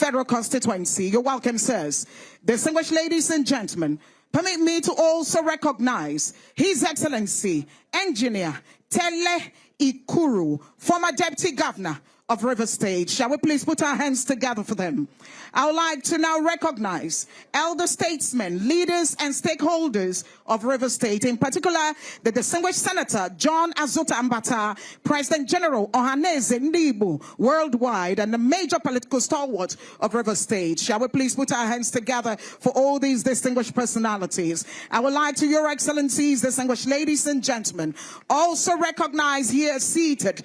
Federal Constituency. You're welcome, sirs. Distinguished ladies and gentlemen, permit me to also recognize His Excellency, Engineer Tele Ikuru, former Deputy Governor of River State. Shall we please put our hands together for them? I would like to now recognize elder statesmen, leaders, and stakeholders of River State, in particular the distinguished Senator John Azuta Ambata, President General Ohaneze Ndibu worldwide, and the major political stalwart of River State. Shall we please put our hands together for all these distinguished personalities? I would like to, Your Excellencies, distinguished ladies and gentlemen, also recognize here seated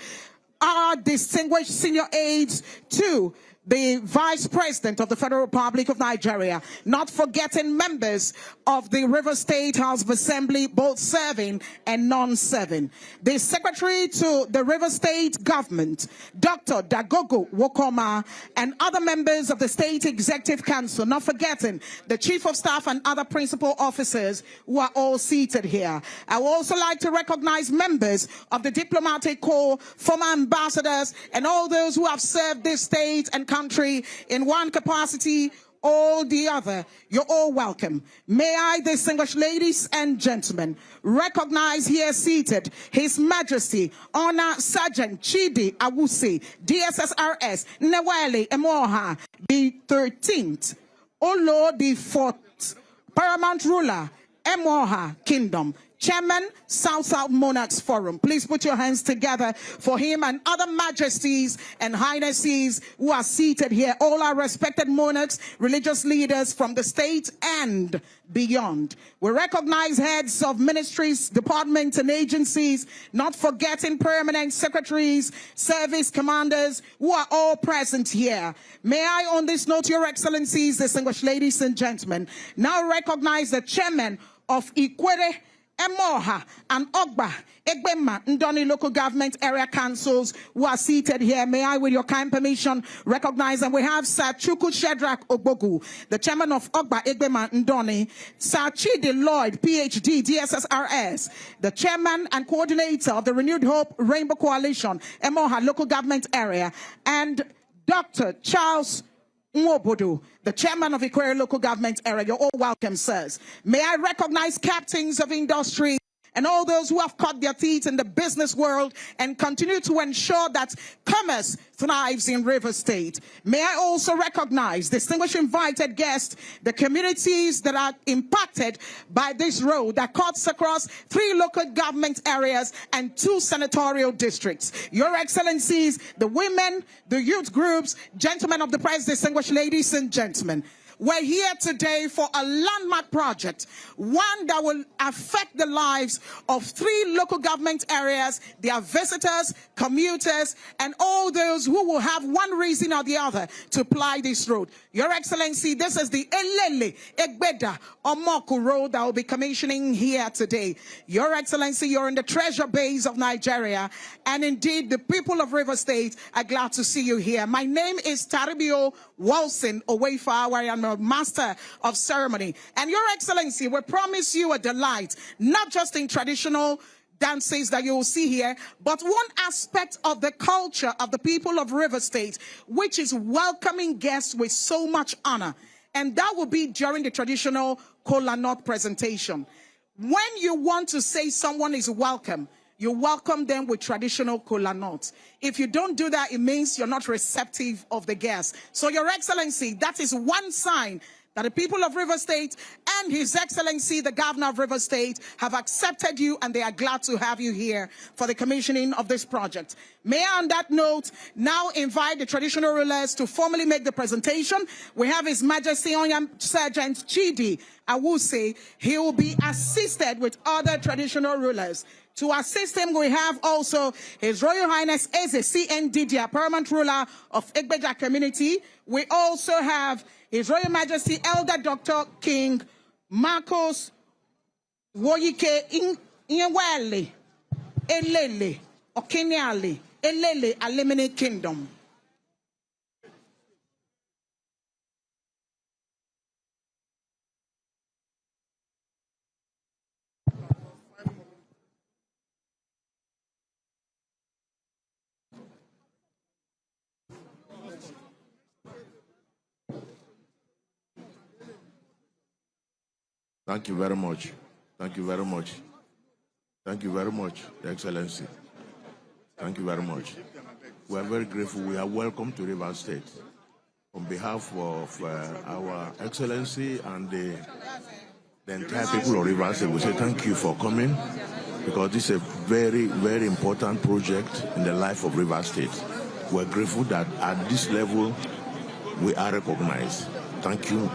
our distinguished senior aides to the Vice President of the Federal Republic of Nigeria, not forgetting members of the River State House of Assembly, both serving and non-serving. The Secretary to the River State Government, Dr. Dagogo Wokoma, and other members of the State Executive Council, not forgetting the Chief of Staff and other principal officers who are all seated here. I would also like to recognize members of the Diplomatic Corps, former ambassadors, and all those who have served this state and country in one capacity or the other. You're all welcome. May I, distinguished ladies and gentlemen, recognize here seated His Majesty Honor Sergeant Chidi Awusi, DSSRS, Newele Emoha, the 13th, Olo the 4th, Paramount Ruler, Emoha Kingdom, Chairman, South Monarchs Forum. Please put your hands together for him and other majesties and highnesses who are seated here. All our respected monarchs, religious leaders from the state and beyond. We recognize heads of ministries, departments, and agencies, not forgetting permanent secretaries, service commanders who are all present here. May I, on this note, Your Excellencies, distinguished ladies and gentlemen, now recognize the chairman of Ikwerre, Emohua and Ogba, Egbema, Ndoni Local Government Area Councils who are seated here. May I, with your kind permission, recognize, and we have Sir Chukwu Shedrack Ogbogu, the chairman of Ogba, Egbema, Ndoni, Sir Chidi Lloyd, PhD, DSSRS, the chairman and coordinator of the Renewed Hope Rainbow Coalition, Emohua Local Government Area, and Dr. Charles Nwobodo, the chairman of Ikwerre Local Government Area. You're all welcome, sirs. May I recognize captains of industry and all those who have cut their teeth in the business world and continue to ensure that commerce thrives in River State. May I also recognize distinguished invited guests, the communities that are impacted by this road that cuts across 3 local government areas and 2 senatorial districts. Your Excellencies, the women, the youth groups, gentlemen of the press, distinguished ladies and gentlemen. We're here today for a landmark project, one that will affect the lives of 3 local government areas, their visitors, commuters, and all those who will have one reason or the other to ply this road. Your Excellency, this is the Elele, Egbeda, Omoku Road that will be commissioning here today. Your Excellency, you're in the treasure base of Nigeria, and indeed the people of River State are glad to see you here. My name is Taribio Wilson Owefa, where I am a master of ceremony. And Your Excellency, we promise you a delight, not just in traditional dances that you will see here, but one aspect of the culture of the people of River State, which is welcoming guests with so much honor. And that will be during the traditional kola nut presentation. When you want to say someone is welcome, you welcome them with traditional kola nuts. If you don't do that, it means you're not receptive of the guests. So, Your Excellency, that is one sign that the people of River State and His Excellency, the Governor of River State, have accepted you and they are glad to have you here for the commissioning of this project. May I, on that note, now invite the traditional rulers to formally make the presentation. We have His Majesty Sergeant Chidi Awusi. He will be assisted with other traditional rulers. To assist him, we have also His Royal Highness Eze C.N. Didia, Paramount Ruler of Egbeda Community. We also have His Royal Majesty Elder Dr. King Marcos Woyike Inwele Elele Okeneali Elele Alemene Kingdom. Thank you very much. Thank you very much. Thank you very much, Your Excellency. Thank you very much. We are very grateful. We are welcome to Rivers State. On behalf of our Excellency and the entire people of Rivers State, we say thank you for coming, because this is a very, very important project in the life of Rivers State. We're grateful that at this level, we are recognized. Thank you,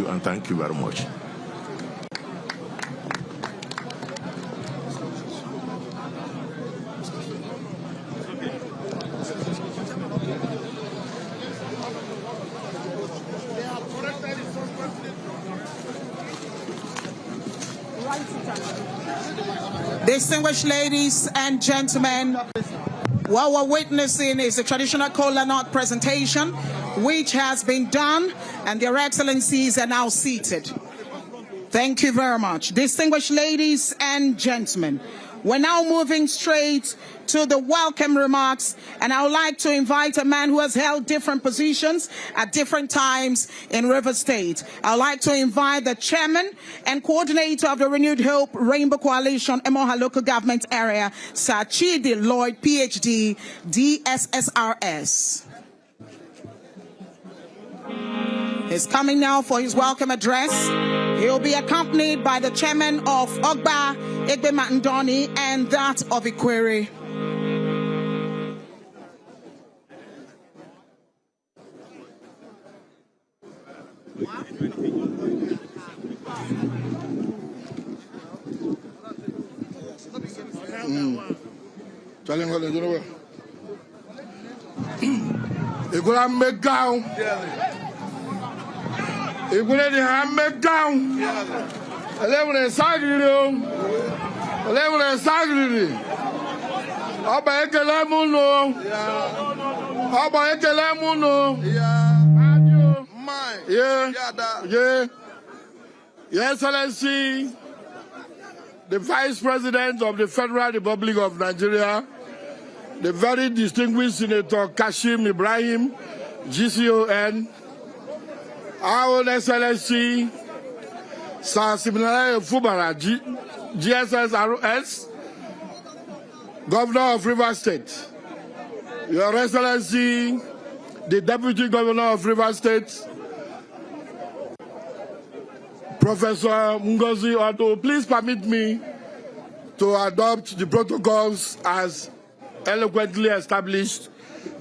and thank you very much. Distinguished ladies and gentlemen, what we're witnessing is a traditional kola nut presentation, which has been done, and their excellencies are now seated. Thank you very much. Distinguished ladies and gentlemen, we're now moving straight to the welcome remarks, and I would like to invite a man who has held different positions at different times in Rivers State. I would like to invite the chairman and coordinator of the Renewed Hope Rainbow Coalition, Emohua Local Government Area, Sir Chidi Lloyd, PhD, DSSRS. He's coming now for his welcome address. He will be accompanied by the chairman of Ogba, Egbema Ndoni, and that of Ikwerre. Ikwerre di hammed down. Elele sagiri. Elele sagiri. Oba ekele muno. Oba ekele muno. Yeah. Your Excellency, the Vice President of the Federal Republic of Nigeria, the very distinguished Senator Kashim Ibrahim, GCON, our Own Excellency, Sir Siminalayi Fubara, GSSRS, Governor of Rivers State, Your Excellency, the Deputy Governor of Rivers State, Professor Ngozi Otto, please permit me to adopt the protocols as eloquently established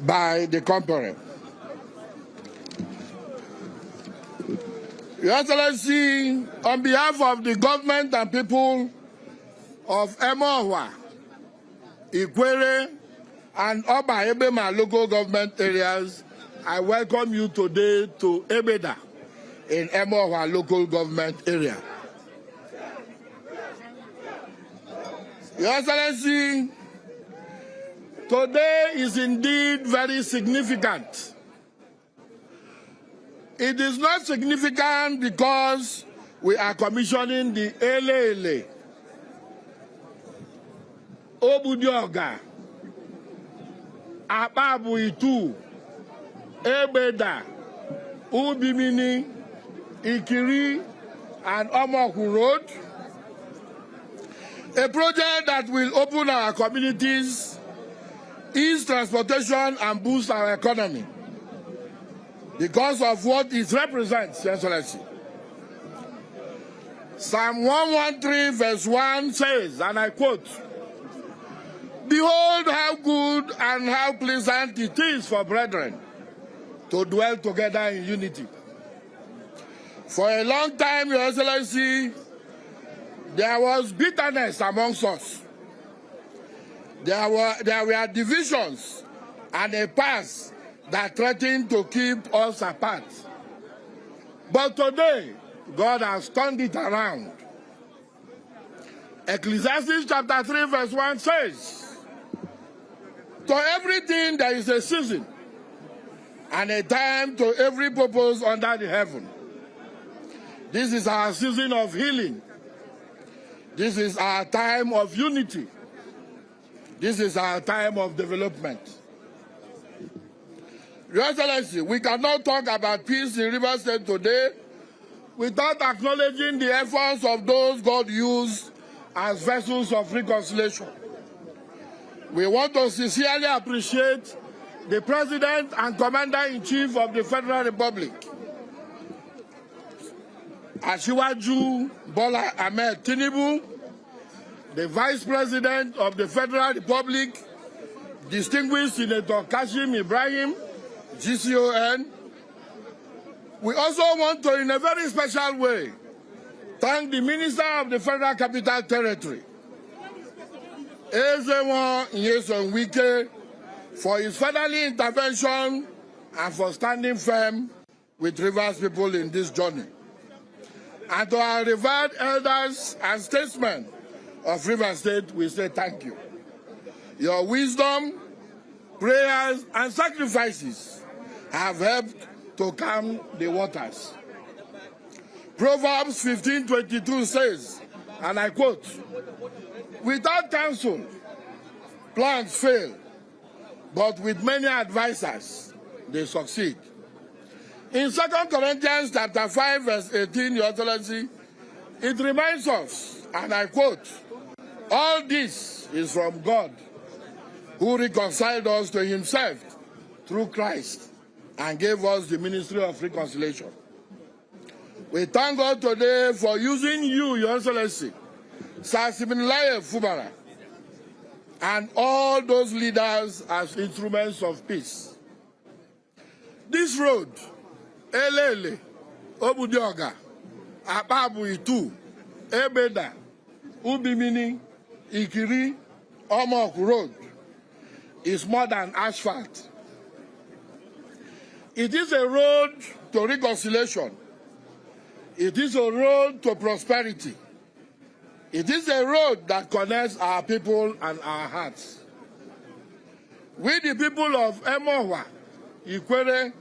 by the conference. Your Excellency, on behalf of the government and people of Emohua, Ikwerre, and Ogba Egbema local government areas, I welcome you today to Egbeda in Emohua local government area. Your Excellency, today is indeed very significant. It is not significant because we are commissioning the Elele, Obudioga, Ababu Itu, Egbeda, Ubimini, Ikwerre, and Omoku Road, a project that will open our communities, ease transportation, and boost our economy because of what it represents, Your Excellency. Psalm 113 verse 1 says, and I quote, "Behold how good and how pleasant it is for brethren to dwell together in unity." For a long time, Your Excellency, there was bitterness amongst us. There were divisions and a past that threatened to keep us apart. But today, God has turned it around. Ecclesiastes chapter 3 verse 1 says, "To everything there is a season, and a time to every purpose under the heaven." This is our season of healing. This is our time of unity. This is our time of development. Your Excellency, we cannot talk about peace in Rivers State today without acknowledging the efforts of those God used as vessels of reconciliation. We want to sincerely appreciate the President and Commander-in-Chief of the Federal Republic, Asiwaju Bola Ahmed Tinubu, the Vice President of the Federal Republic, Distinguished Senator Kashim Ibrahim, GCON. We also want to, in a very special way, thank the Minister of the Federal Capital Territory, Ezewo Nyesom Wike, for his fatherly intervention and for standing firm with Rivers people in this journey. And to our revered elders and statesmen of Rivers State, we say thank you. Your wisdom, prayers, and sacrifices have helped to calm the waters. Proverbs 15:22 says, and I quote, "Without counsel, plans fail, but with many advisors, they succeed." In 2 Corinthians chapter 5, verse 18, Your Excellency, it reminds us, and I quote, "All this is from God, who reconciled us to himself through Christ and gave us the ministry of reconciliation." We thank God today for using you, Your Excellency, Sir Siminalayi Fubara, and all those leaders as instruments of peace. This road, Elele, Obudioga, Ababu Itu, Egbeda, Ubimini, Ikwerre, Omoku Road, is more than asphalt. It is a road to reconciliation. It is a road to prosperity. It is a road that connects our people and our hearts. We, the people of Emohua, Ikwerre,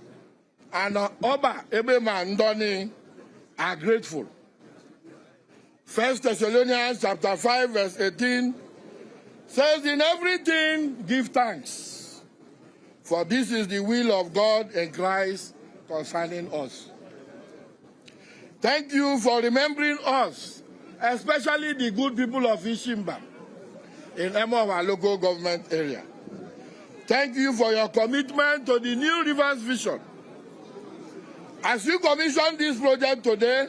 and Ogba, Egbema, and Ndoni, are grateful. 1 Thessalonians chapter 5, verse 18 says, "In everything give thanks, for this is the will of God in Christ concerning us." Thank you for remembering us, especially the good people of Ishimba in Emohua Local Government Area. Thank you for your commitment to the New Rivers Vision. As you commission this project today,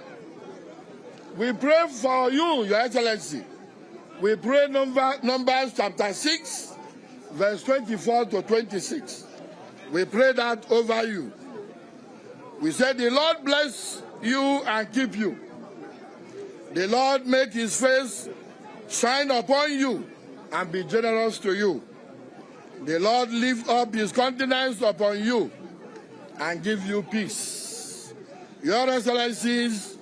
we pray for you, Your Excellency. We pray Numbers chapter 6, verse 24 to 26. We pray that over you. We say, "The Lord bless you and keep you. The Lord make his face shine upon you and be generous to you. The Lord lift up his countenance upon you and give you peace." Your Excellencies,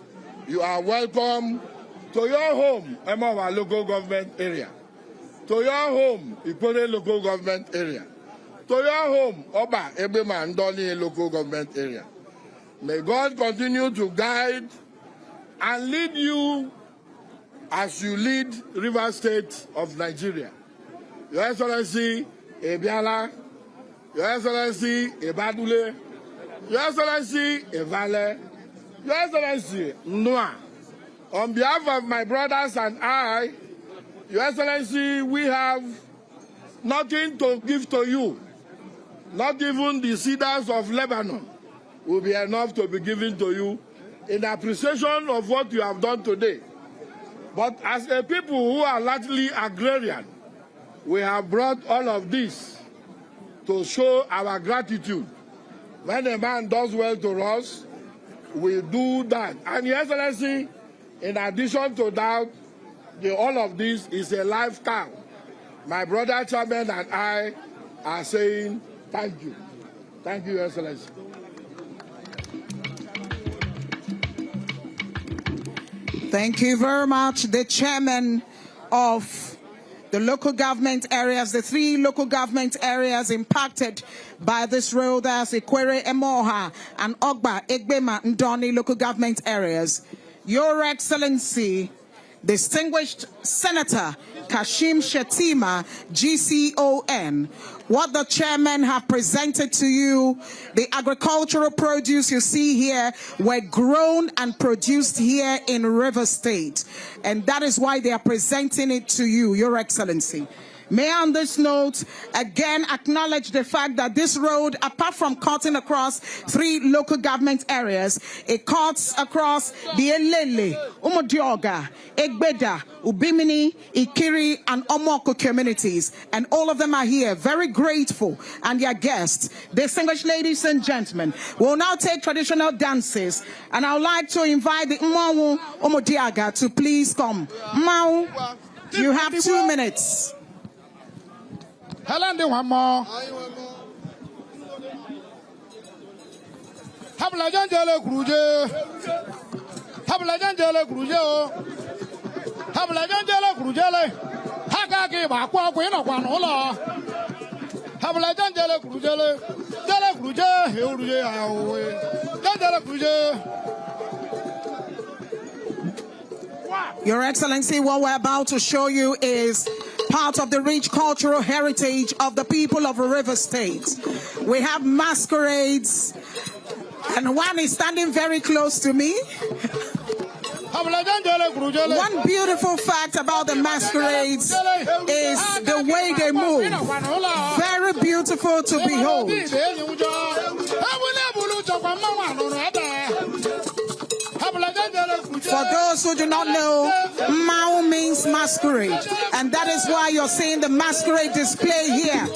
you are welcome to your home, Emohua Local Government Area, to your home, Ikwerre Local Government Area, to your home, Ogba, Egbema, and Ndoni Local Government Area. May God continue to guide and lead you as you lead Rivers State of Nigeria. Your Excellency, Ebiala, Your Excellency, Ebadule, Your Excellency, Evale, Your Excellency, Noah. On behalf of my brothers and I, Your Excellency, we have nothing to give to you. Not even the cedars of Lebanon will be enough to be given to you in appreciation of what you have done today. But as a people who are largely agrarian, we have brought all of this to show our gratitude. When a man does well to us, we do that. And Your Excellency, in addition to that, all of this is a live cow. My brother chairman and I are saying thank you. Thank you, Your Excellency. Thank you very much, the chairman of the local government areas, the 3 local government areas impacted by this road as Ikwerre, Emohua, and Ogba, Egbema, Ndoni local government areas. Your Excellency, Distinguished Senator Kashim Shettima, GCON. What the chairman have presented to you, the agricultural produce you see here were grown and produced here in River State. And that is why they are presenting it to you, Your Excellency. May I on this note again acknowledge the fact that this road, apart from cutting across 3 local government areas, it cuts across the Elele, Umodioga, Egbeda, Ubimini, Ikwerre, and Omoku communities. And all of them are here, very grateful, and their guests. Distinguished ladies and gentlemen, we'll now take traditional dances, and I would like to invite the Emohua Omodiaga to please come. Mau, you have 2 minutes. Helen, one more. Hablajanjele Gruje. Hablajanjele Gruje. Hablajanjele Grujele. Hakaki Bakwa, Queen of Wanola. Hablajanjele Grujele. Jele Gruje, Hilde, Jele Gruje. Your Excellency, what we're about to show you is part of the rich cultural heritage of the people of River State. We have masquerades, and one is standing very close to me. One beautiful fact about the masquerades is the way they move. Very beautiful to behold. For those who do not know, Mao means masquerade, and that is why you're seeing the masquerade display here.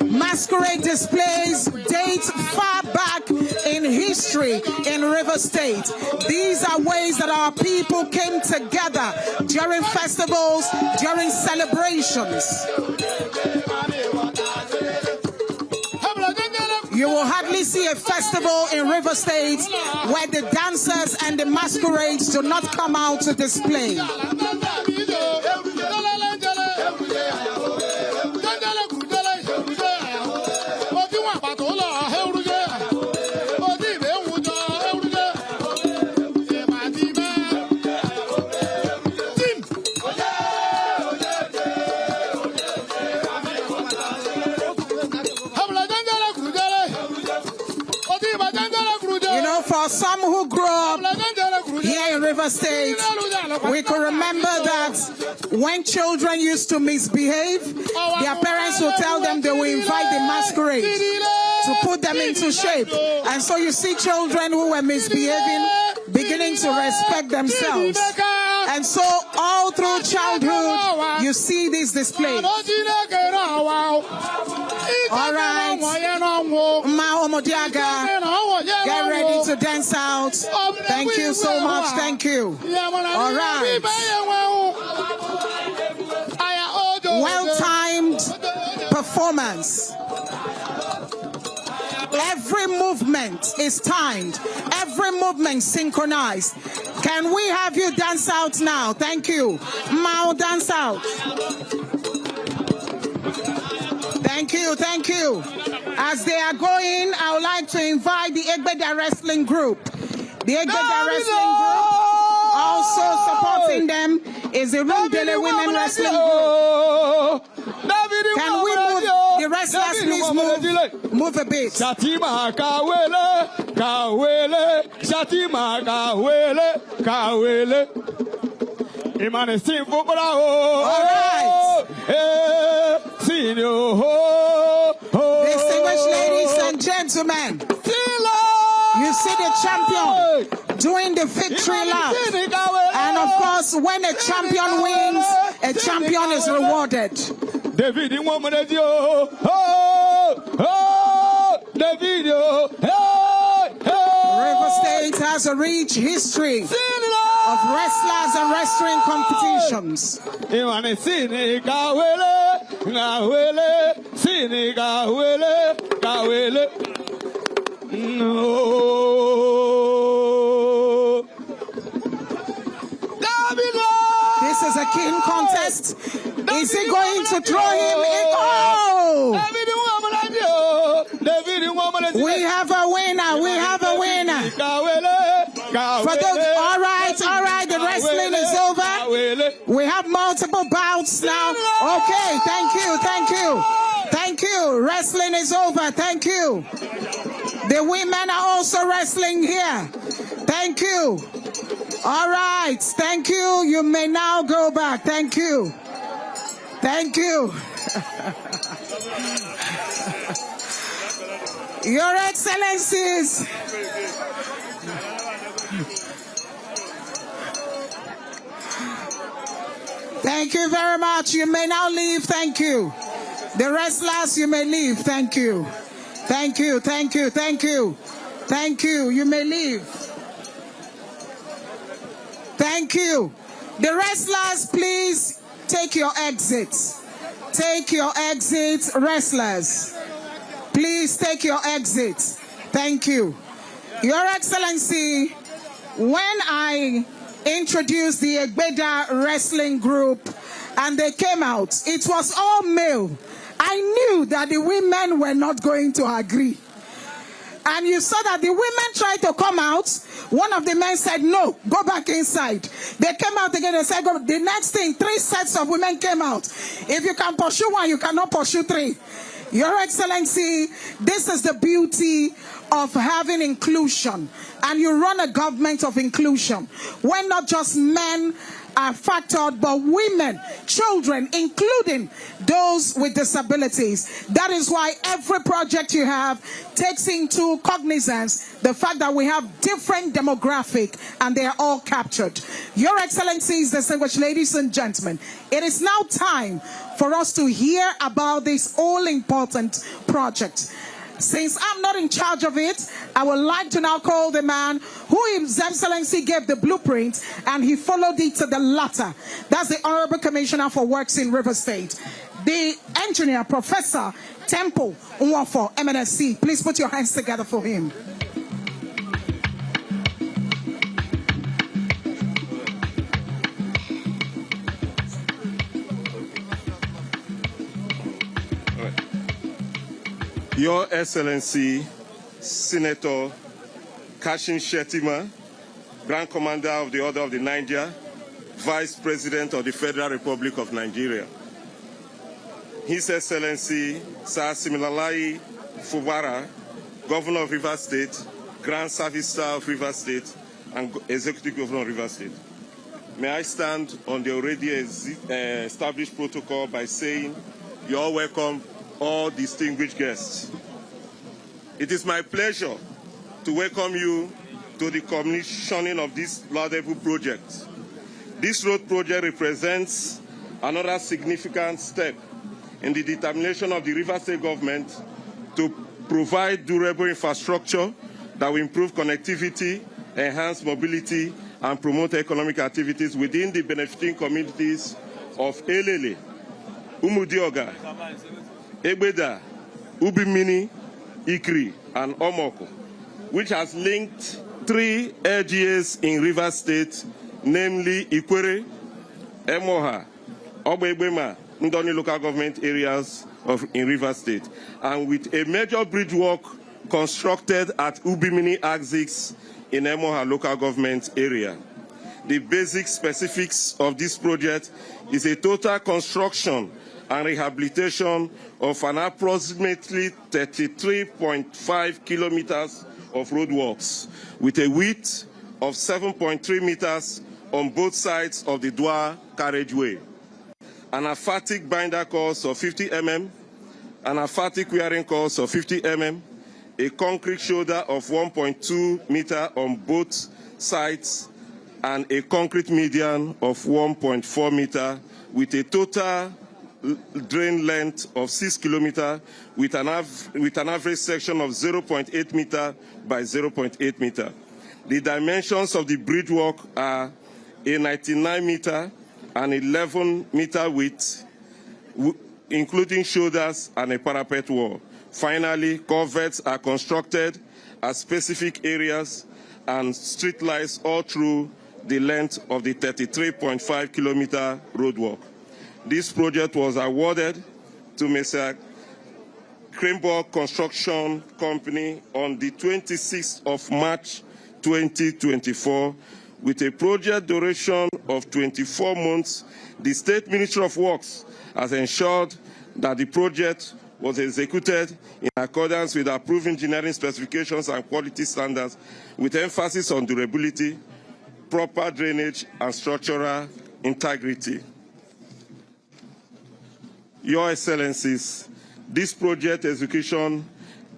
Masquerade displays date far back in history in River State. These are ways that our people came together during festivals, during celebrations. You will hardly see a festival in River State where the dancers and the masquerades do not come out to display. For some who grew up here in River State, we could remember that when children used to misbehave, their parents would tell them they will invite the masquerade to put them into shape. And so you see children who were misbehaving beginning to respect themselves. And so all through childhood, you see these displays. All right, Mao Omodiaga, get ready to dance out. Thank you so much. Thank you. All right. Well-timed performance. Every movement is timed. Every movement synchronized. Can we have you dance out now? Thank you. Mao, dance out. Thank you, thank you. As they are going, I would like to invite the Egbeda Wrestling Group. The Egbeda Wrestling Group, also supporting them, is the Rundele Women Wrestling Group. Can we move? The wrestlers, please move a bit. Shettima kawele, kawele, Shettima kawele, kawele. Imane Sim Fubara. All right. Distinguished ladies and gentlemen, you see the champion doing the victory lap. And of course, when a champion wins, a champion is rewarded. David, River State has a rich history of wrestlers and wrestling competitions. This is a keen contest. Is he going to throw him in? Oh! We have a winner. We have a winner. For those, all right, the wrestling is over. We have multiple bouts now. Okay, thank you, thank you. Thank you. Wrestling is over. Thank you. The women are also wrestling here. Thank you. All right. Thank you. You may now go back. Thank you. Thank you. Your Excellencies. Thank you very much. You may now leave. Thank you. The wrestlers, you may leave. Thank you. Thank you. Thank you. Thank you. Thank you. You may leave. Thank you. The wrestlers, please take your exits. Take your exits, wrestlers. Please take your exits. Thank you. Your Excellency, when I introduced the Egbeda wrestling group and they came out, it was all male. I knew that the women were not going to agree. And you saw that the women tried to come out. One of the men said, no, go back inside. They came out again and said, go. The next thing, 3 sets of women came out. If you can pursue one, you cannot pursue 3. Your Excellency, this is the beauty of having inclusion. And you run a government of inclusion, when not just men are factored, but women, children, including those with disabilities. That is why every project you have takes into cognizance the fact that we have different demographic and they are all captured. Your Excellencies, distinguished ladies and gentlemen, it is now time for us to hear about this all-important project. Since I'm not in charge of it, I would like to now call the man who His Excellency gave the blueprint and he followed it to the latter. That's the Honorable Commissioner for Works in River State, the engineer, Professor Temple Nwafo, MNSC. Please put your hands together for him. Your Excellency, Senator Kashim Shettima, Grand Commander of the Order of the Niger, Vice President of the Federal Republic of Nigeria. His Excellency, Sir Siminalayi Fubara, Governor of River State, Grand Service Star of River State, and Executive Governor of River State. May I stand on the already established protocol by saying, you're all welcome, all distinguished guests. It is my pleasure to welcome you to the commissioning of this laudable project. This road project represents another significant step in the determination of the River State government to provide durable infrastructure that will improve connectivity, enhance mobility, and promote economic activities within the benefiting communities of Elele, Umudioga, Egbeda, Ubimini, Ikwerre, and Omoku, which has linked 3 LGAs in River State, namely Ikwerre, Emohua, Ogba, Egbema, Ndoni Local Government Areas in River State, and with a major bridge work constructed at Ubimini Axis in Emohua Local Government Area. The basic specifics of this project is a total construction and rehabilitation of an approximately 33.5 kilometers of roadworks with a width of 7.3 meters on both sides of the dual carriageway, an aphatic binder course of 50 mm, an aphatic wearing course of 50 mm, a concrete shoulder of 1.2 meter on both sides, and a concrete median of 1.4 meter with a total drain length of 6 kilometers with an average section of 0.8 meter by 0.8 meter. The dimensions of the bridge work are a 99 meter and 11 meter width, including shoulders and a parapet wall. Finally, culverts are constructed at specific areas and street lights all through the length of the 33.5 kilometer roadwork. This project was awarded to Mr. Cranborg Construction Company on the 26th of March 2024 With a project duration of 24 months, the State Ministry of Works has ensured that the project was executed in accordance with approved engineering specifications and quality standards, with emphasis on durability, proper drainage, and structural integrity. Your Excellencies, this project execution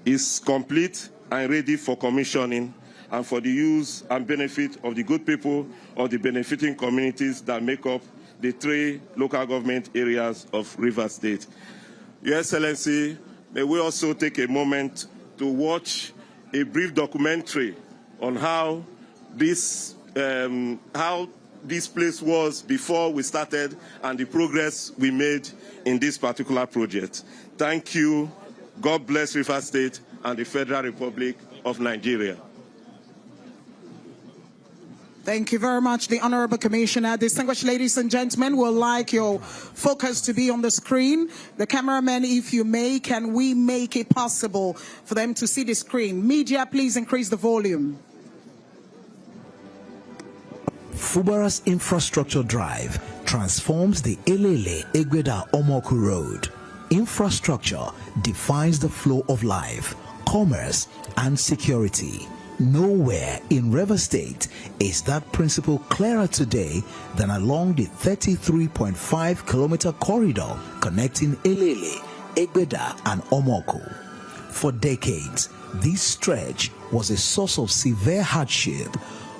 is complete and ready for commissioning and for the use and benefit of the good people of the benefiting communities that make up the 3 local government areas of Rivers State. Your Excellency, may we also take a moment to watch a brief documentary on how this place was before we started and the progress we made in this particular project. Thank you. God bless Rivers State and the Federal Republic of Nigeria. Thank you very much, the Honorable Commissioner. Distinguished ladies and gentlemen, we'd like your focus to be on the screen. The cameraman, if you may, can we make it possible for them to see the screen? Media, please increase the volume. Fubara's infrastructure drive transforms the Elele Egbeda Omoku Road. Infrastructure defines the flow of life, commerce, and security. Nowhere in Rivers State is that principle clearer today than along the 33.5-kilometer corridor connecting Elele, Egbeda, and Omoku. For decades, this stretch was a source of severe hardship.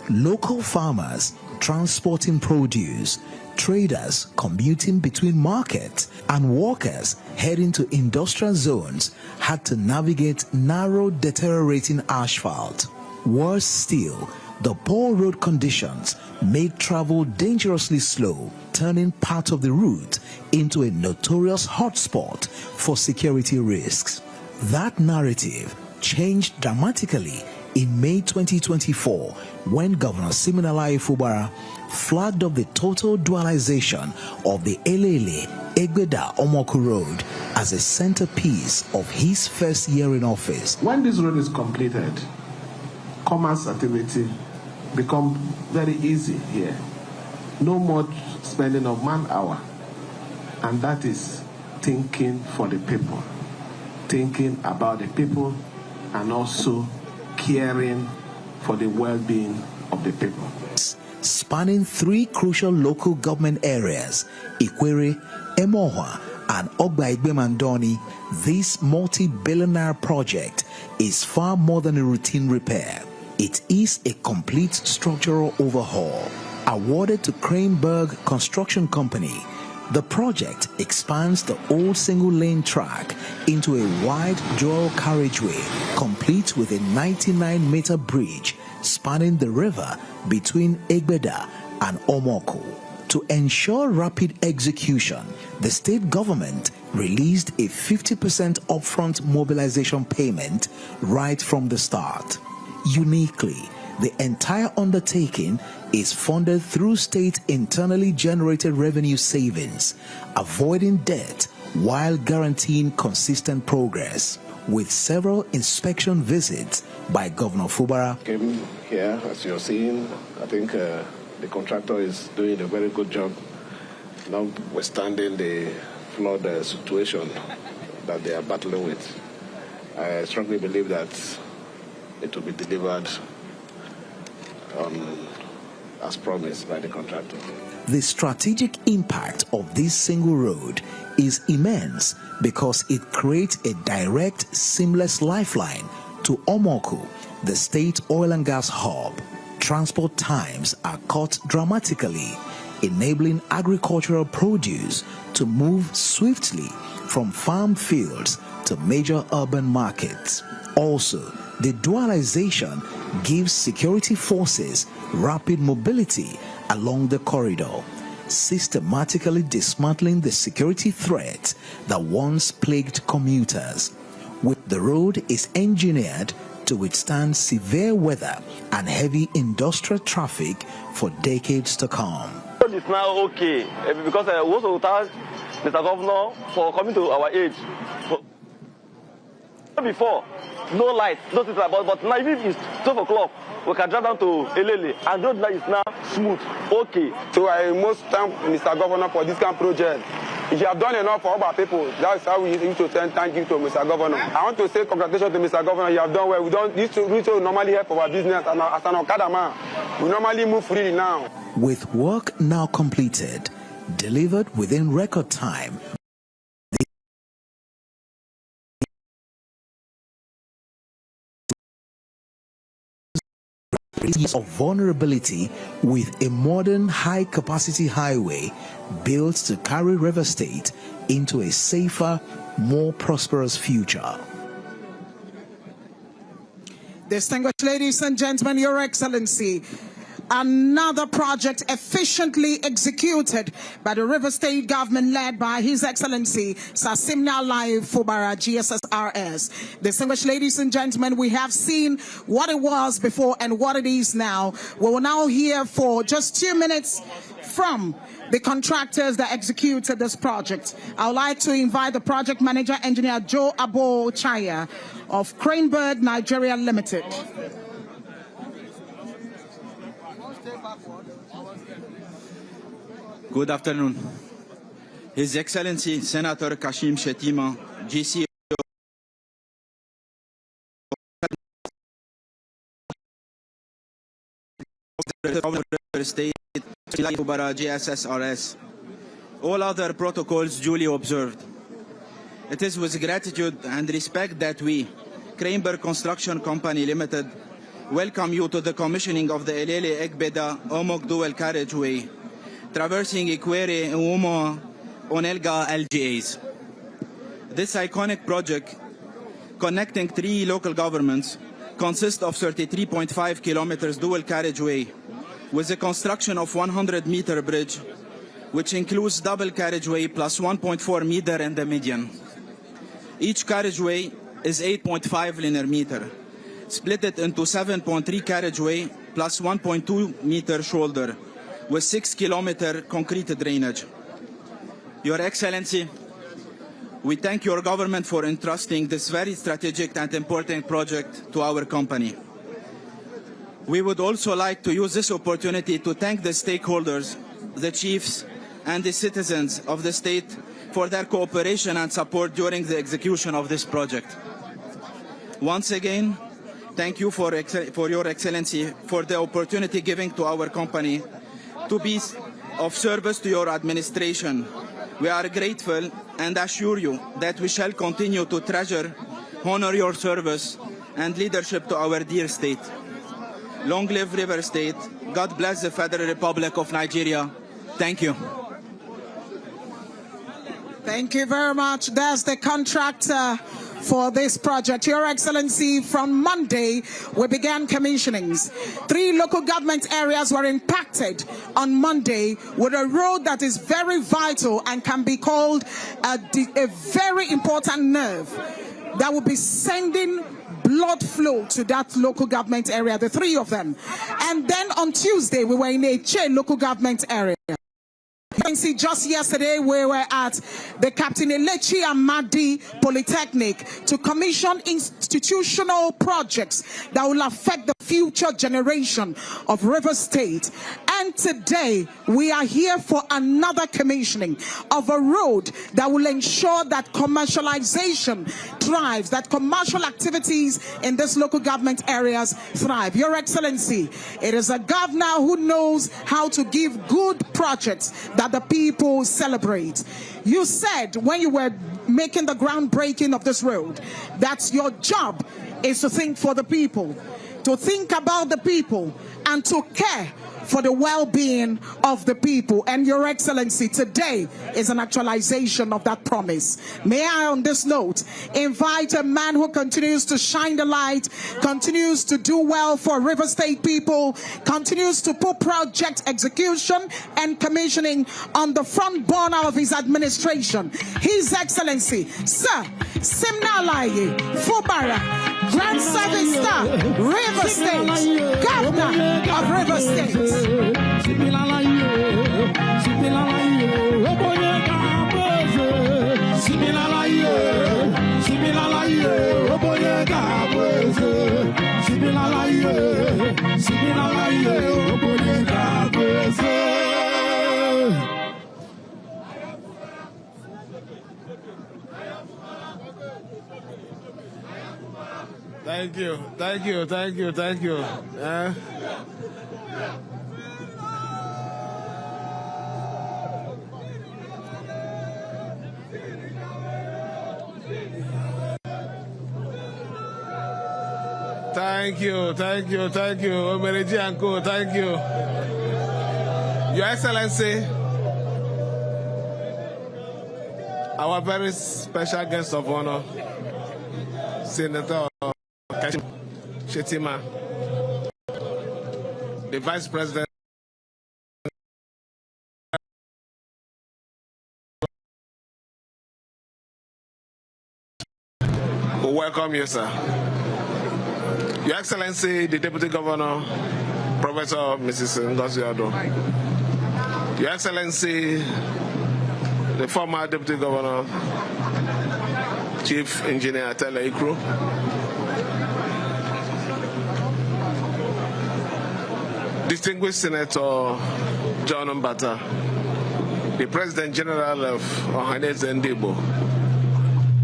Local farmers transporting produce, traders commuting between markets, and workers heading to industrial zones had to navigate narrow, deteriorating asphalt. Worse still, the poor road conditions made travel dangerously slow, turning part of the route into a notorious hotspot for security risks. That narrative changed dramatically in May 2024 when Governor Siminalayi Fubara flagged up the total dualization of the Elele Egbeda Omoku Road as a centerpiece of his first year in office. When this road is completed, commerce activity becomes very easy here. No more spending of man-hour. And that is thinking for the people, thinking about the people, and also caring for the well-being of the people. Spanning 3 crucial local government areas, Ikwerre, Emohua, and Ogba, Egbema, and Ndoni, this multi-billionaire project is far more than a routine repair. It is a complete structural overhaul. Awarded to Craneberg Construction Company, the project expands the old single-lane track into a wide dual carriageway, complete with a 99-meter bridge spanning the river between Egbeda and Omoku. To ensure rapid execution, the state government released a 50% upfront mobilization payment right from the start. Uniquely, the entire undertaking is funded through state internally generated revenue savings, avoiding debt while guaranteeing consistent progress. With several inspection visits by Governor Fubara. Came here, as you're seeing, I think the contractor is doing a very good job, notwithstanding the flood situation that they are battling with. I strongly believe that it will be delivered as promised by the contractor. The strategic impact of this single road is immense because it creates a direct, seamless lifeline to Omoku, the state oil and gas hub. Transport times are cut dramatically, enabling agricultural produce to move swiftly from farm fields to major urban markets. Also, the dualization gives security forces rapid mobility along the corridor, systematically dismantling the security threats that once plagued commuters. The road is engineered to withstand severe weather and heavy industrial traffic for decades to come. The road is now okay because we also thank Mr. Governor for coming to our aid. Before, no light, no things like that. But now, if it's 12 o'clock, we can drive down to Elele, and road light is now smooth. Okay. So I most thank Mr. Governor for this kind of project. If you have done enough for all our people, that's how we need to send thank you to Mr. Governor. I want to say congratulations to Mr. Governor. You have done well. We don't this to normally help our business, and as an Okada man, we normally move freely now. With work now completed, delivered within record time, of vulnerability with a modern high-capacity highway built to carry River State into a safer, more prosperous future. Distinguished ladies and gentlemen, Your Excellency, another project efficiently executed by the River State government led by His Excellency Siminalayi Fubara, GSSRS. Distinguished ladies and gentlemen, we have seen what it was before and what it is now. We will now hear for just 2 minutes from the contractors that executed this project. I would like to invite the project manager, engineer Joe Abo Chaya of Cranebird Nigeria Limited. Good afternoon. His Excellency Senator Kashim Shettima, GC State, Siminalayi Fubara, GSSRS. All other protocols duly observed. It is with gratitude and respect that we, Cranebird Construction Company Limited, welcome you to the commissioning of the Elele Egbeda Omoku Dual Carriageway, traversing Ikwerre and Emohua and Ogba LGAs. This iconic project, connecting 3 local governments, consists of 33.5 kilometers dual carriageway with the construction of 100-meter bridge, which includes double carriageway plus 1.4 meter in the median. Each carriageway is 8.5 linear meter, split it into 7.3 carriageway plus 1.2 meter shoulder, with 6-kilometer concrete drainage. Your Excellency, we thank your government for entrusting this very strategic and important project to our company. We would also like to use this opportunity to thank the stakeholders, the chiefs, and the citizens of the state for their cooperation and support during the execution of this project. Once again, thank you for your Excellency for the opportunity given to our company to be of service to your administration. We are grateful and assure you that we shall continue to treasure, honor your service and leadership to our dear state. Long live River State. God bless the Federal Republic of Nigeria. Thank you. Thank you very much. That's the contractor for this project. Your Excellency, from Monday, we began commissionings. 3 local government areas were impacted on Monday with a road that is very vital and can be called a very important nerve that will be sending blood flow to that local government area, the 3 of them. And then on Tuesday, we were in a local government area. You can see just yesterday we were at the Captain Elechi Amadi Polytechnic to commission institutional projects that will affect the future generation of River State. And today we are here for another commissioning of a road that will ensure that commercialization thrives, that commercial activities in this local government areas thrive. Your Excellency, it is a governor who knows how to give good projects that the people celebrate. You said when you were making the groundbreaking of this road that your job is to think for the people, to think about the people, and to care for the well-being of the people. And Your Excellency, today is an actualization of that promise. May I, on this note, invite a man who continues to shine the light, continues to do well for River State people, continues to put project execution and commissioning on the front burner of his administration. His Excellency, Sir Siminalayi Fubara, Grand Service Star, River State, Governor of River State. Siminalayi, Siminalayi, Thank you. Thank you. Thank you. Thank you. Thank you, thank you, thank you, Omereji and Co. Thank you, Your Excellency. Our very special guest of honor, Senator Kashim Shettima, the Vice President. We welcome you, sir. Your Excellency, the Deputy Governor, Professor Mrs. Ngozi Odo. Your Excellency, the former Deputy Governor, Chief Engineer Elele Ikwerre. Distinguished Senator John Mbata, the President General of Ohaneze Ndigbo,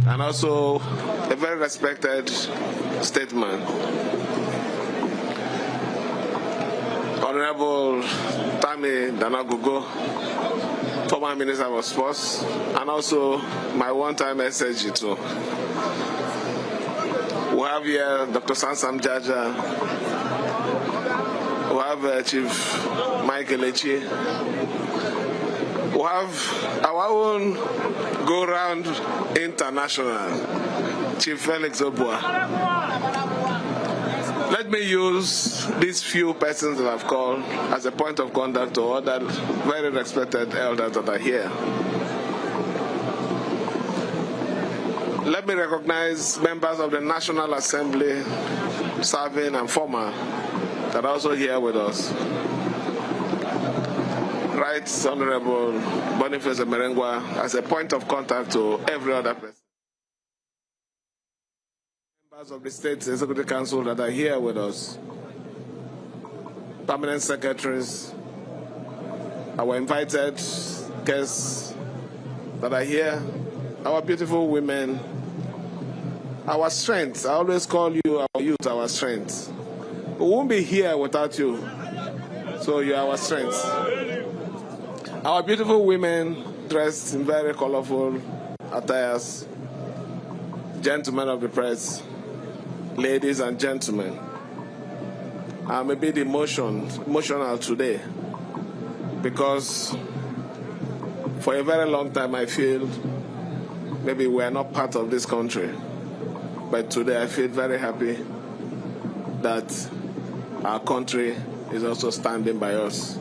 and also a very respected statesman, Honorable Tami Danagugo, former Minister of Sports, and also my one-time SSG too. We have here Dr. Sansam Jaja, we have Chief Michael Echi, we have our own go-round international, Chief Felix Obua. Let me use these few persons that I've called as a point of contact to other very respected elders that are here. Let me recognize members of the National Assembly, serving and former, that are also here with us. Right Honorable Boniface Merengwa as a point of contact to every other person. Members of the State Executive Council that are here with us. Permanent secretaries, our invited guests that are here, our beautiful women, our strength. I always call you, our youth, our strength. We won't be here without you, so you are our strength. Our beautiful women dressed in very colorful attires, gentlemen of the press, ladies and gentlemen. I'm a bit emotional today because for a very long time I feel maybe we are not part of this country. But today I feel very happy that our country is also standing by us,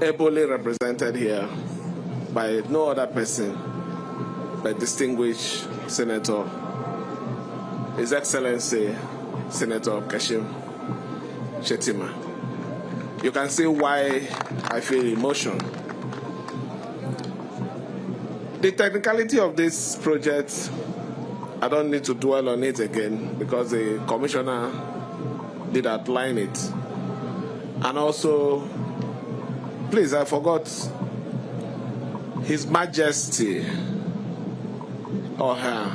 ably represented here by no other person but distinguished Senator, His Excellency Senator Kashim Shettima. You can see why I feel emotion. The technicality of this project, I don't need to dwell on it again because the commissioner did outline it. And also, please, I forgot His Majesty or her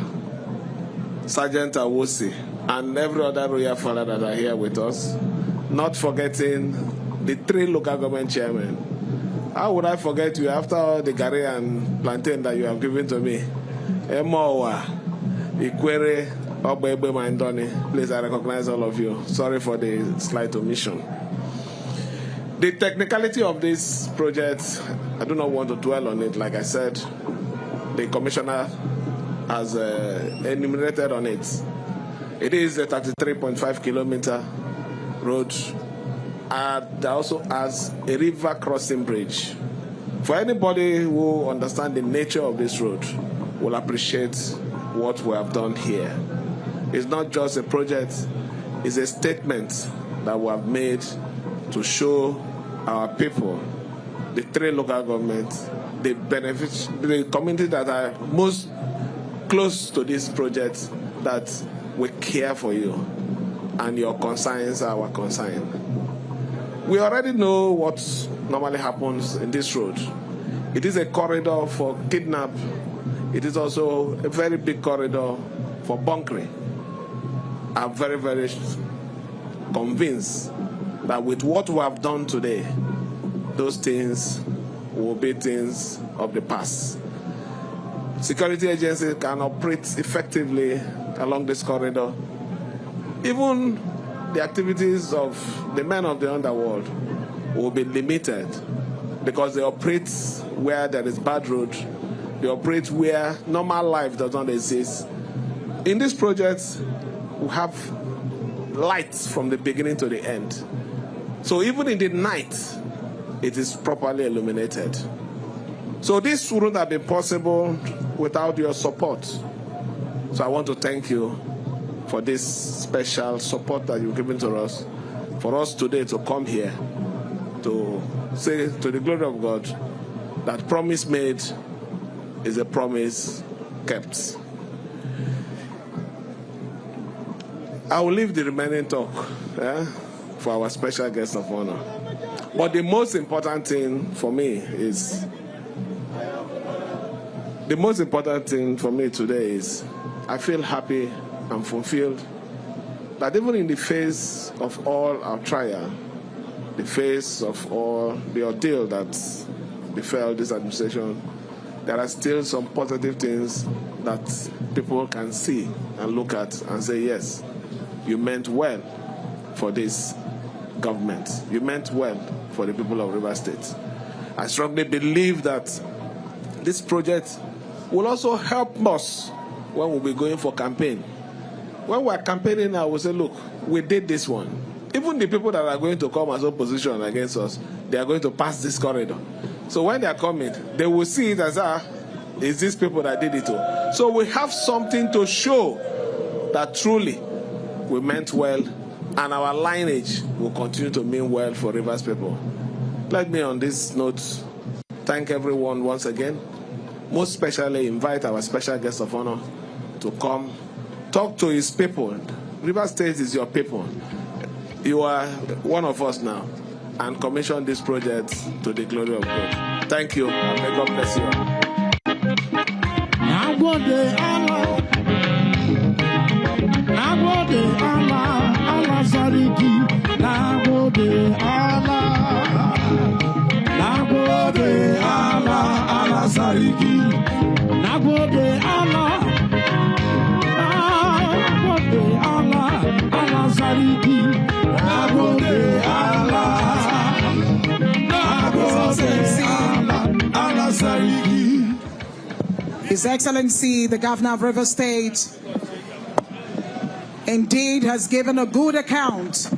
Sergeant Awosi and every other royal father that are here with us, not forgetting the 3 local government chairmen. How would I forget you after all the agrarian plantain that you have given to me? Emohua, Ikwerre, Ogba, Egbema, and Ndoni. Please, I recognize all of you. Sorry for the slight omission. The technicality of this project, I do not want to dwell on it. Like I said, the commissioner has enumerated on it. It is a 33.5 kilometer road and also has a river crossing bridge. For anybody who understands the nature of this road will appreciate what we have done here. It's not just a project, it's a statement that we have made to show our people, the 3 local governments, the benefits, the communities that are most close to this project, that we care for you and your concerns are our concern. We already know what normally happens in this road. It is a corridor for kidnap. It is also a very big corridor for bunkering. are very, very convinced that with what we have done today, those things will be things of the past. Security agencies can operate effectively along this corridor. Even the activities of the men of the underworld will be limited because they operate where there is bad road. They operate where normal life does not exist. In this project, we have lights from the beginning to the end. So even in the night, it is properly illuminated. So this wouldn't have been possible without your support. So I want to thank you for this special support that you've given to us, for us today to come here to say to the glory of God that promise made is a promise kept. I will leave the remaining talk for our special guest of honor. But the most important thing for me today is I feel happy and fulfilled that even in the face of all our trial, the face of all the ordeal that befell this administration, there are still some positive things that people can see and look at and say, yes, you meant well for this government. You meant well for the people of Rivers State. I strongly believe that this project will also help us when we'll be going for campaign. When we're campaigning now, we'll say, look, we did this one. Even the people that are going to come as opposition against us, they are going to pass this corridor. So when they are coming, they will see it as, it's these people that did it too. So we have something to show that truly we meant well, and our lineage will continue to mean well for Rivers people. Let me on this note thank everyone once again. Most especially invite our special guest of honor to come talk to his people. Rivers State is your people. You are one of us now, and commission this project to the glory of God. Thank you, and may God bless you. His Excellency, the Governor of Rivers State, indeed has given a good account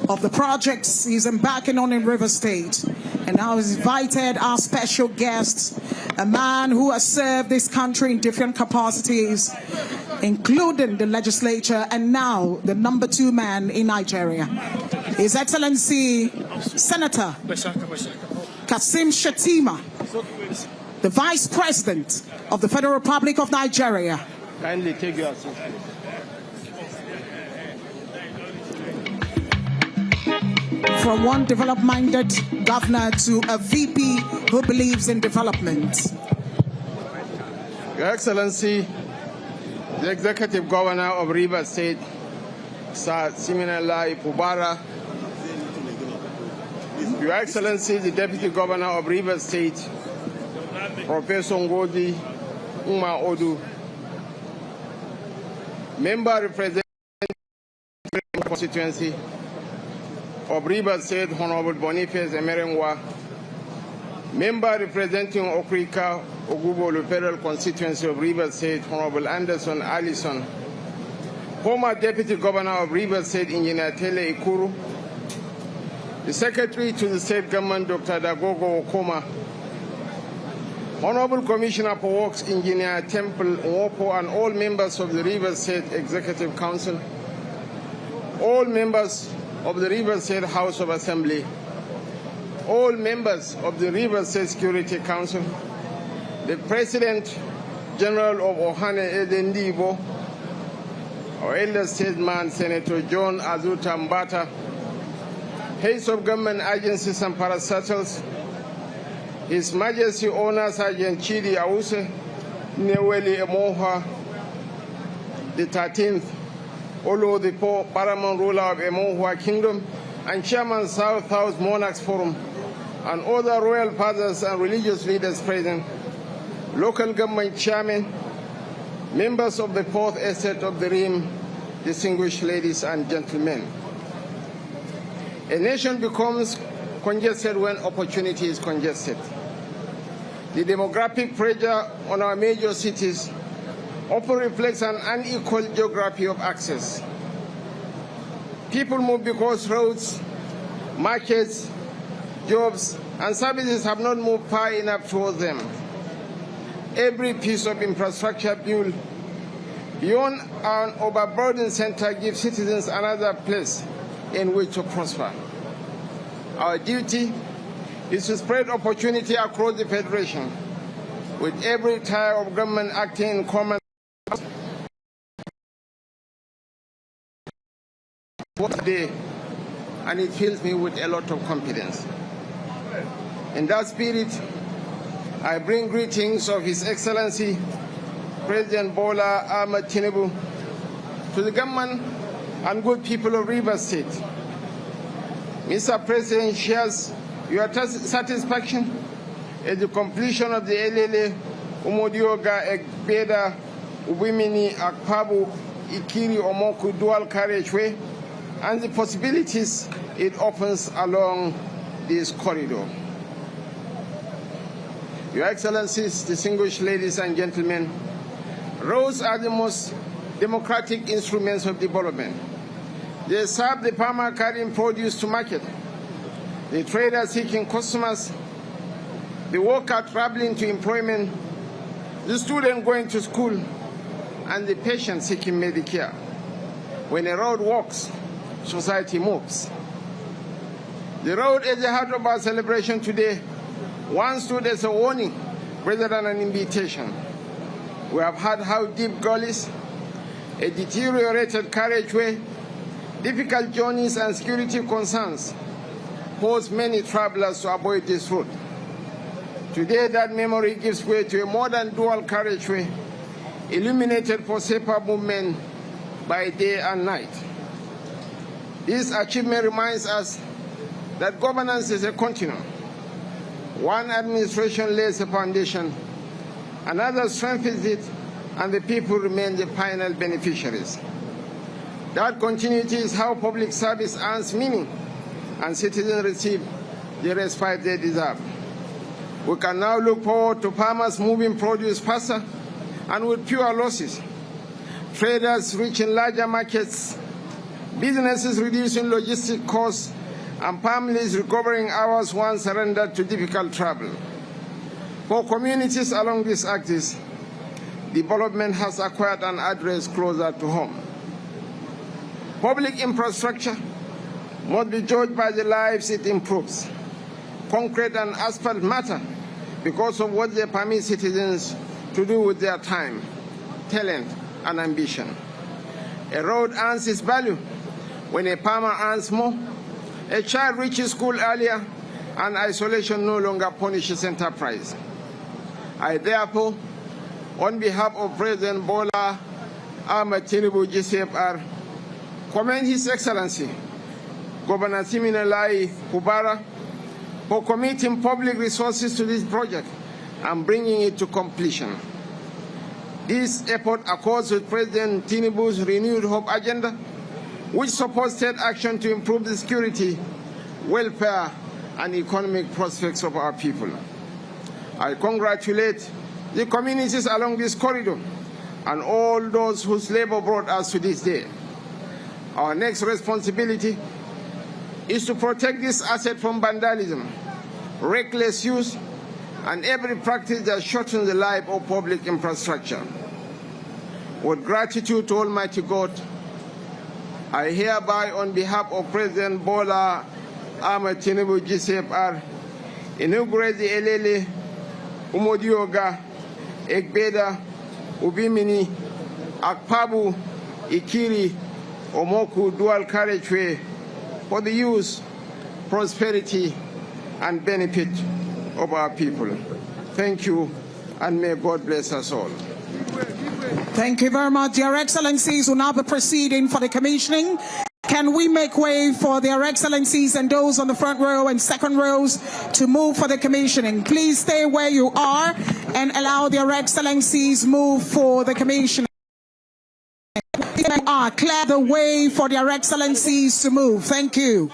of the projects he's embarking on in Rivers State. And now he's invited our special guest, a man who has served this country in different capacities, including the legislature, and now the #2 man in Nigeria. His Excellency, Senator Kashim Shettima, the Vice President of the Federal Republic of Nigeria. Kindly take your seat. From one development-minded governor to a VP who believes in development. Your Excellency, the Executive Governor of Rivers State, Sir Siminalayi Fubara, Your Excellency, the Deputy Governor of Rivers State, Professor Ngodi Uma Odu, Member representing the constituency of Rivers State, Honorable Boniface Emerengwa, Member representing Okrika Ogubo, the Federal Constituency of Rivers State, Honorable Anderson Allison, former Deputy Governor of Rivers State, Engineer Tele Ikuru, the Secretary to the State Government, Dr. Dagogo Okoma, Honorable Commissioner for Works, Engineer Temple Nwopo, and all members of the Rivers State Executive Council, all members of the Rivers State House of Assembly, all members of the Rivers State Security Council, the President General of Ohane Edendibo, our elder statesman, Senator John Azuta Mbata, heads of government agencies and parastatals, His Majesty Owner Sergeant Chidi Awuse, Neweli Emohua, the 13th, Olo, the paramount ruler of Emohua Kingdom, and Chairman South House Monarchs Forum, and other royal fathers and religious leaders present, local government chairmen, members of the Fourth Estate of the Rim, distinguished ladies and gentlemen. A nation becomes congested when opportunity is congested. The demographic pressure on our major cities often reflects an unequal geography of access. People move because roads, markets, jobs, and services have not moved far enough towards them. Every piece of infrastructure built beyond an overburdened center gives citizens another place in which to prosper. Our duty is to spread opportunity across the Federation, with every tier of government acting in common today, and it fills me with a lot of confidence. In that spirit, I bring greetings of His Excellency President Bola Ahmed Tinubu to the government and good people of Rivers State. Mr. President shares your satisfaction at the completion of the Elele, Umodioga, Egbeda, Ubimini, Akpabu, Ikiri, Omoku Dual Carriageway, and the possibilities it opens along this corridor. Your Excellencies, distinguished ladies and gentlemen, roads are the most democratic instruments of development. They serve the farmer carrying produce to market, the trader seeking customers, the worker traveling to employment, the student going to school, and the patient seeking Medicare. When a road walks, society moves. The road at the heart of our celebration today once stood as a warning rather than an invitation. We have had how deep gullies, a deteriorated carriageway, difficult journeys and security concerns force many travelers to avoid this route. Today, that memory gives way to a modern dual carriageway illuminated for safer movement by day and night. This achievement reminds us that governance is a continuum. One administration lays a foundation, another strengthens it, and the people remain the final beneficiaries. That continuity is how public service earns meaning and citizens receive the respite they deserve. We can now look forward to farmers moving produce faster and with fewer losses, traders reaching larger markets, businesses reducing logistic costs, and families recovering hours once surrendered to difficult travel. For communities along this axis, development has acquired an address closer to home. Public infrastructure must be judged by the lives it improves. Concrete and asphalt matter because of what they permit citizens to do with their time, talent, and ambition. A road earns its value when a farmer earns more, a child reaches school earlier, and isolation no longer punishes enterprise. I therefore, on behalf of President Bola Ahmed Tinubu GCFR, commend His Excellency Governor Siminalayi Fubara for committing public resources to this project and bringing it to completion. This effort accords with President Tinubu's renewed hope agenda, which supports state action to improve the security, welfare, and economic prospects of our people. I congratulate the communities along this corridor and all those whose labor brought us to this day. Our next responsibility is to protect this asset from vandalism, reckless use, and every practice that shortens the life of public infrastructure. With gratitude to Almighty God, I hereby, on behalf of President Bola Ahmed Tinubu GCFR, inaugurate the Elele, Umodioga, Egbeda, Ubimini, Akpabu, Ikiri, Omoku Dual Carriageway for the use, prosperity, and benefit of our people. Thank you, and may God bless us all. Thank you very much. Your Excellencies will now be proceeding for the commissioning. Can we make way for their Excellencies and those on the front row and second rows to move for the commissioning? Please stay where you are and allow their Excellencies move for the commissioning. Clear the way for their Excellencies to move. Thank you.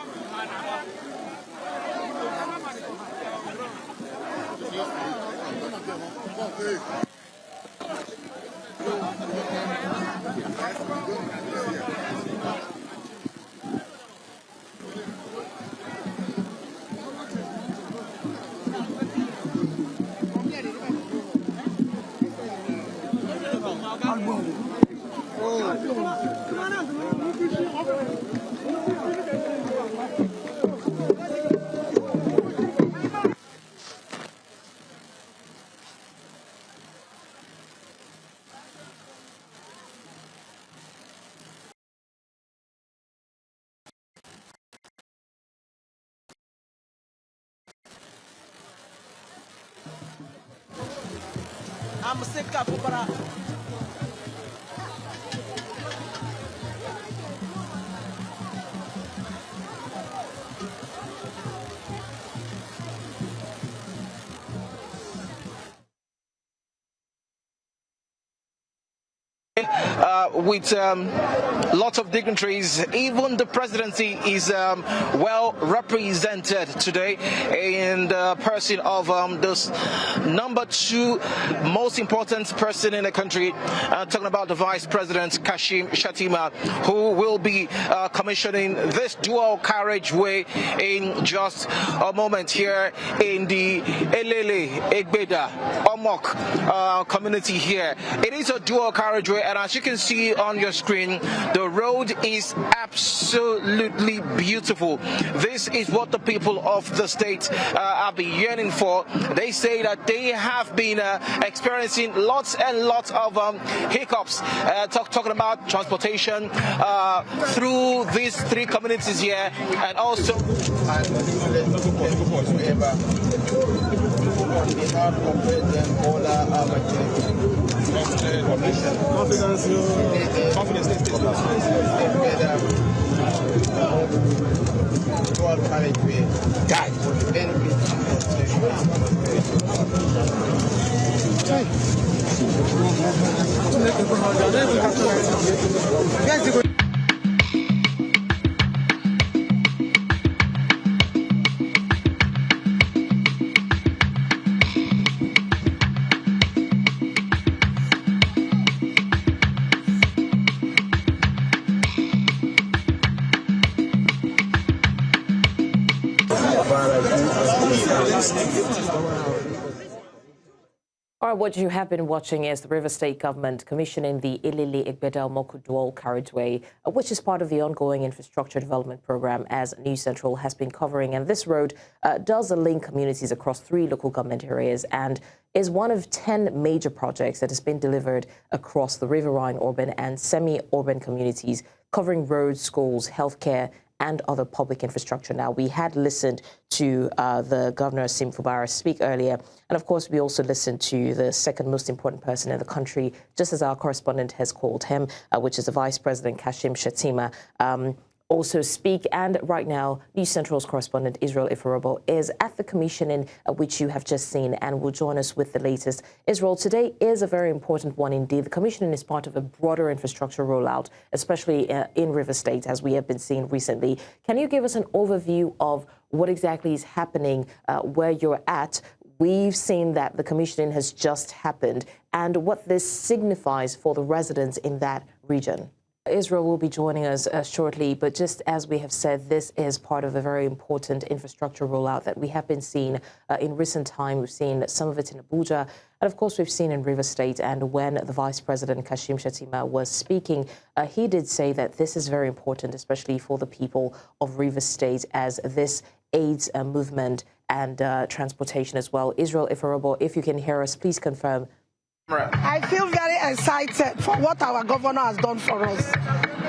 I'm sick of Fubara. With lots of dignitaries. Even the presidency is well represented today in the person of this number 2 most important person in the country, talking about the Vice President Kashim Shettima, who will be commissioning this dual carriageway in just a moment here in the Elele, Egbeda, Omoku community here. It is a dual carriageway, and as you can see on your screen, the road is absolutely beautiful. This is what the people of the state have been yearning for. They say that they have been experiencing lots and lots of hiccups, talking about transportation through these 3 communities here, and also on behalf of President Dual Carriageway would benefit All right, what you have been watching is the River State government commissioning the Elele Egbeda Omoku Dual Carriageway, which is part of the ongoing infrastructure development program, as News Central has been covering. And this road does link communities across 3 local government areas and is one of 10 major projects that has been delivered across the riverine urban and semi-urban communities, covering roads, schools, healthcare, and other public infrastructure. Now, we had listened to the Governor Sim Fubara speak earlier, and of course we also listened to the second most important person in the country, just as our correspondent has called him, which is the Vice President Kashim Shettima, also speak. And right now, News Central's correspondent Israel Iferobo is at the commissioning, which you have just seen, and will join us with the latest. Israel, today is a very important one indeed. The commissioning is part of a broader infrastructure rollout, especially in River State, as we have been seeing recently. Can you give us an overview of what exactly is happening where you're at? We've seen that the commissioning has just happened, and what this signifies for the residents in that region. Israel will be joining us shortly, but just as we have said, this is part of a very important infrastructure rollout that we have been seeing in recent time. We've seen some of it in Abuja, and of course we've seen in River State. And when the Vice President Kashim Shettima was speaking, he did say that this is very important, especially for the people of River State, as this aids movement and transportation as well. Israel Iferobo, if you can hear us, please confirm. I feel very excited for what our governor has done for us.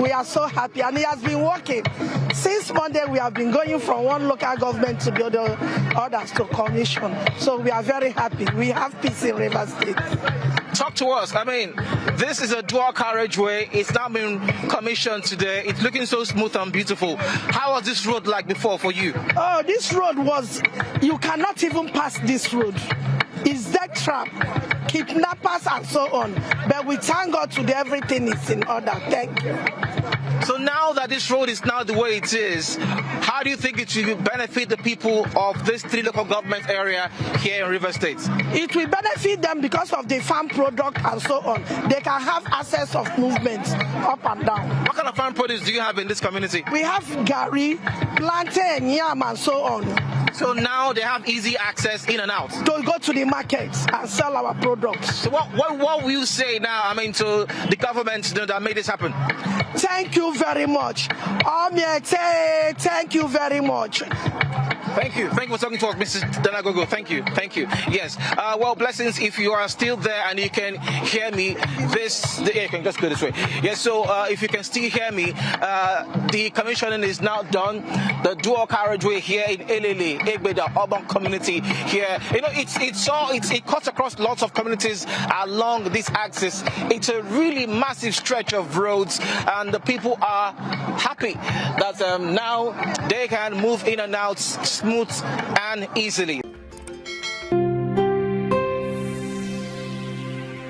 We are so happy, and it has been working. Since Monday, we have been going from one local government to the other, others to commission. So we are very happy. We have peace in Rivers State. Talk to us. I mean, this is a dual carriageway. It's now been commissioned today. It's looking so smooth and beautiful. How was this road like before for you? Oh, this road was, you cannot even pass this road. It's death trap, kidnappers and so on. But we thank God today everything is in order. Thank you. So now that this road is now the way it is, how do you think it will benefit the people of this 3 local government area here in Rivers State? It will benefit them because of the farm product and so on. They can have access of movement up and down. What kind of farm produce do you have in this community? We have gari, plantain, yam and so on. So now they have easy access in and out. To go to the markets and sell our products. So what will you say now, I mean, to the government that made this happen? Thank you very much. Thank you very much. Thank you. Thank you for talking to us, Mrs. Danagogo. Thank you. Thank you. Yes. Well, blessings, if you are still there and you can hear me, you can just go this way. Yes, so if you can still hear me, the commissioning is now done. The dual carriageway here in Elele, Egbeda, urban community here. You know, it cuts across lots of communities along this axis. It's a really massive stretch of roads, and the people are happy that now they can move in and out smooth and easily.